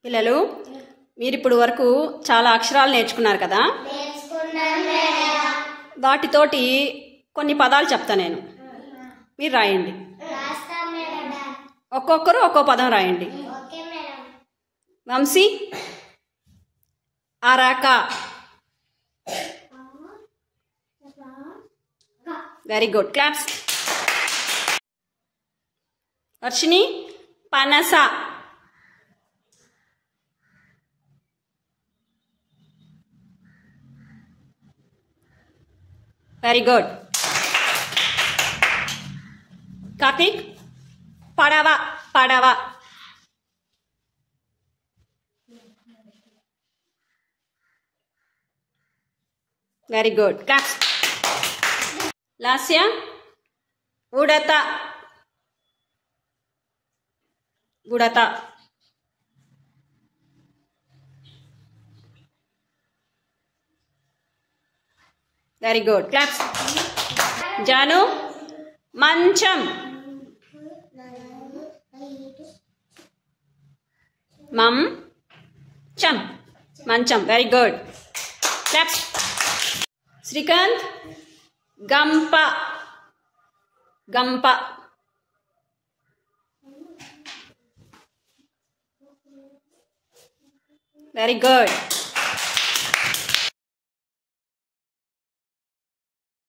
పిల్లలు మీరు ఇప్పుడు వరకు చాలా అక్షరాలు నేర్చుకున్నారు కదా. వాటితోటి కొన్ని పదాలు చెప్తా నేను, మీరు రాయండి. ఒక్కొక్కరు ఒక్కో పదం రాయండి. వంశీ అరక. Very good, claps. వర్షిని పనస. Very good. కార్తీక్ పడవ. పడవ. Very good, claps. లాస్య ఉడత. ఉడత. Very good, claps. జాను మంచం. మంచం. మంచం. Very good, claps. శ్రీకాంత్ గంప. గంప. Very good.